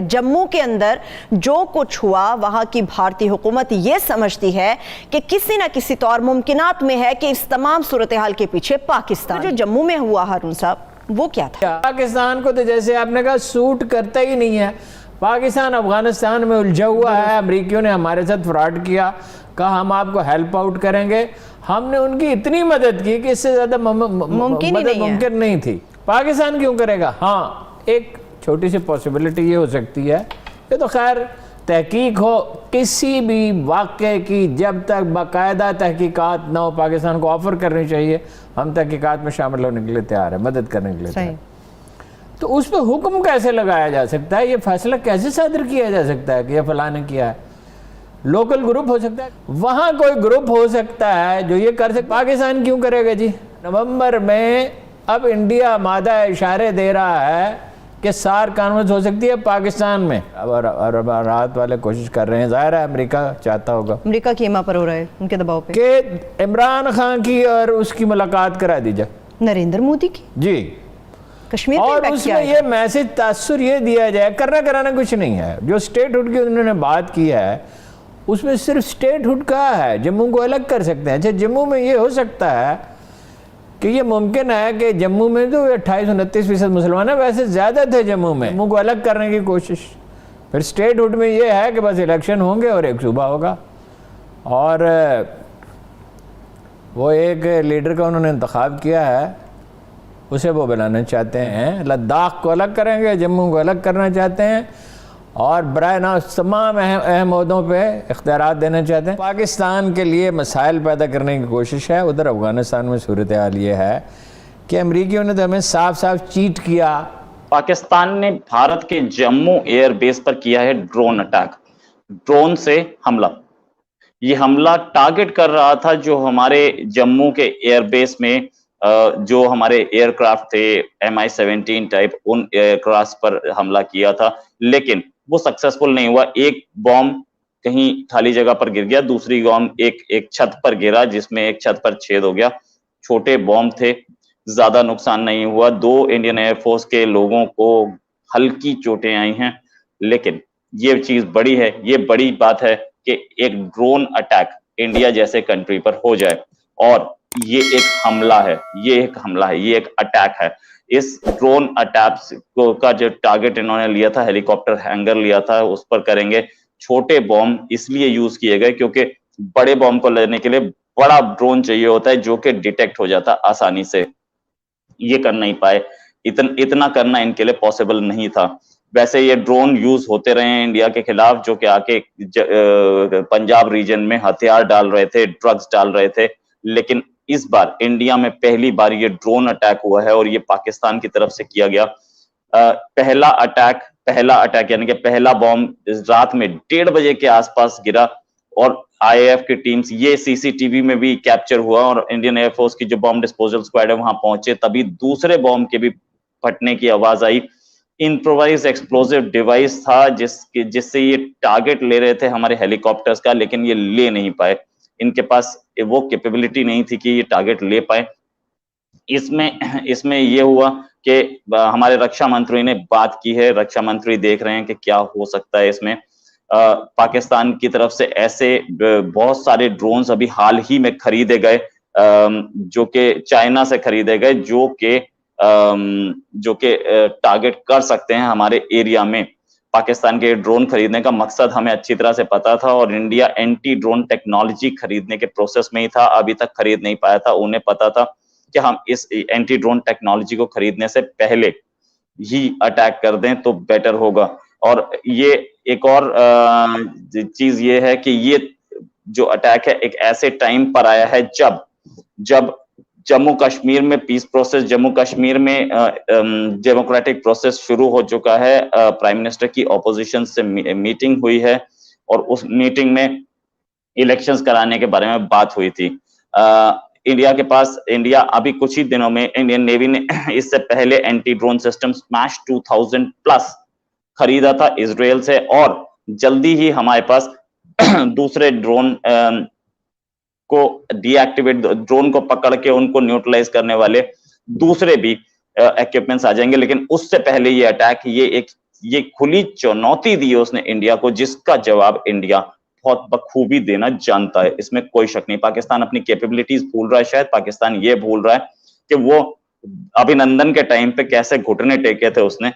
जम्मू के अंदर जो कुछ हुआ, वहां की भारतीय हुकूमत ये समझती है कि किसी ना किसी तौर मुमकिनात में है कि इस तमाम सूरत हाल के पीछे पाकिस्तान। जो जम्मू में हुआ हारून साहब, वो क्या था? पाकिस्तान को तो जैसे आपने कहा सूट करता ही नहीं है। पाकिस्तान अफगानिस्तान में उलझा हुआ है। अमेरिकियों ने हमारे साथ फ्रॉड किया, कहा हम आपको हेल्प आउट करेंगे। हमने उनकी इतनी मदद की कि इससे ज्यादा मुमकिन नहीं थी। पाकिस्तान क्यों करेगा? हाँ, एक छोटी सी पॉसिबिलिटी ये हो सकती है, ये तो खैर तहकीक हो किसी भी वाक़े की, जब तक बाकायदा तहकीकात ना हो पाकिस्तान को ऑफर करनी चाहिए। हम तहकीकात में शामिल होने के लिए तैयार है, मदद करने के लिए तैयार। तो उस पर हुक्म कैसे लगाया जा सकता है? ये फैसला कैसे सादर किया जा सकता है कि यह फलां ने किया है? लोकल ग्रुप हो सकता है, वहाँ कोई ग्रुप हो सकता है जो ये कर सकता। पाकिस्तान क्यों करेगा जी? नवंबर में अब इंडिया मादा इशारे दे रहा है कि सार कॉन्फ्रेंस हो सकती है पाकिस्तान में। अब रात वाले कोशिश कर रहे हैं, जाहिर है अमेरिका चाहता होगा, अमेरिका कीमा पर हो रहा है उनके दबाव पे, कि इमरान खान की और उसकी मुलाकात करा दी जाए, नरेंद्र मोदी की जी, कश्मीर और उसमें ये मैसेज तासुर ये दिया जाए, करना कराना कुछ नहीं है। जो स्टेट हुड की उन्होंने बात की है उसमें सिर्फ स्टेट हुड का है, जम्मू को अलग कर सकते हैं। अच्छा, जम्मू में ये हो सकता है कि ये मुमकिन है कि जम्मू में तो 28-29% मुसलमान है, वैसे ज़्यादा थे जम्मू में, जम्मू को अलग करने की कोशिश। फिर स्टेट हुड में ये है कि बस इलेक्शन होंगे और एक सूबा होगा, और वो एक लीडर का उन्होंने इंतखाब किया है, उसे वो बनाना चाहते हैं। लद्दाख को अलग करेंगे, जम्मू को अलग करना चाहते हैं, और बराए नाज़ तमाम अहम ओहदों पर इख्तियारात देना चाहते हैं। पाकिस्तान के लिए मसाइल पैदा करने की कोशिश है। उधर अफगानिस्तान में सूरत हाल ये है कि अमरीकियों ने तो हमें साफ साफ चीट किया। पाकिस्तान ने भारत के जम्मू एयरबेस पर किया है ड्रोन अटैक, ड्रोन से हमला। ये हमला टारगेट कर रहा था जो हमारे जम्मू के एयरबेस में जो हमारे एयरक्राफ्ट थे MI-17 टाइप, उन एयरक्राफ्ट पर हमला किया था, लेकिन वो सक्सेसफुल नहीं हुआ। एक बॉम्ब कहीं खाली जगह पर गिर गया, दूसरी बॉम्ब एक छत पर गिरा, जिसमें एक छत पर छेद हो गया। छोटे बॉम्ब थे, ज्यादा नुकसान नहीं हुआ। 2 इंडियन एयरफोर्स के लोगों को हल्की चोटें आई हैं, लेकिन ये चीज बड़ी है, ये बड़ी बात है कि एक ड्रोन अटैक इंडिया जैसे कंट्री पर हो जाए, और ये एक हमला है, ये एक अटैक है। इस ड्रोन अटैक का जो टारगेट इन्होंने लिया था, हेलीकॉप्टर हैंगर लिया था, उस पर करेंगे। छोटे बॉम्ब इसलिए यूज किए गए क्योंकि बड़े बॉम्ब को लेने के लिए बड़ा ड्रोन चाहिए होता है जो कि डिटेक्ट हो जाता आसानी से। ये कर नहीं पाए, इतना करना इनके लिए पॉसिबल नहीं था। वैसे ये ड्रोन यूज होते रहे हैं इंडिया के खिलाफ, जो कि आके पंजाब रीजन में हथियार डाल रहे थे, ड्रग्स डाल रहे थे, लेकिन इस बार इंडिया में पहली बार ये ड्रोन अटैक हुआ है, और ये पाकिस्तान की तरफ से किया गया पहला अटैक यानी कि पहला बॉम्ब रात में 1:30 बजे के आसपास गिरा, और IAF की टीम्स, ये CCTV में भी कैप्चर हुआ, और इंडियन एयरफोर्स की जो बॉम्ब डिस्पोजल स्क्वाड है वहां पहुंचे, तभी दूसरे बॉम्ब के भी फटने की आवाज आई। इम्प्रोवाइज एक्सप्लोसिव डिवाइस था जिससे ये टारगेट ले रहे थे हमारे हेलीकॉप्टर्स का, लेकिन ये ले नहीं पाए। इनके पास वो कैपेबिलिटी नहीं थी कि ये टारगेट ले पाए। इसमें ये हुआ कि हमारे रक्षा मंत्री ने बात की है, रक्षा मंत्री देख रहे हैं कि क्या हो सकता है इसमें। पाकिस्तान की तरफ से ऐसे बहुत सारे ड्रोन्स अभी हाल ही में खरीदे गए, जो कि चाइना से खरीदे गए, जो कि टारगेट कर सकते हैं हमारे एरिया में। पाकिस्तान के ड्रोन खरीदने का मकसद हमें अच्छी तरह से पता था, और इंडिया एंटी ड्रोन टेक्नोलॉजी खरीदने के प्रोसेस में ही था, अभी तक खरीद नहीं पाया था। उन्हें पता था कि हम इस एंटी ड्रोन टेक्नोलॉजी को खरीदने से पहले ही अटैक कर दें तो बेटर होगा। और ये एक और चीज ये है कि ये जो अटैक है एक ऐसे टाइम पर आया है जब जम्मू कश्मीर में पीस प्रोसेस, जम्मू कश्मीर में डेमोक्रेटिक प्रोसेस शुरू हो चुका है। प्राइम मिनिस्टर की ऑपोजिशन से मीटिंग हुई है, और उस मीटिंग में इलेक्शंस कराने के बारे में बात हुई थी। इंडिया अभी कुछ ही दिनों में, इंडियन नेवी ने इससे पहले anti drone system smash 2000 plus खरीदा था इजराइल से, और जल्दी ही हमारे पास दूसरे ड्रोन को डीएक्टिवेट, ड्रोन को पकड़ के उनको न्यूट्रलाइज करने वाले दूसरे भी इक्विपमेंट्स आ जाएंगे। लेकिन उससे पहले ये अटैक, ये एक ये खुली चुनौती दी है उसने इंडिया को, जिसका जवाब इंडिया बहुत बखूबी देना जानता है, इसमें कोई शक नहीं। पाकिस्तान अपनी कैपेबिलिटीज भूल रहा है, शायद पाकिस्तान ये भूल रहा है कि वो अभिनंदन के टाइम पे कैसे घुटने टेके थे उसने,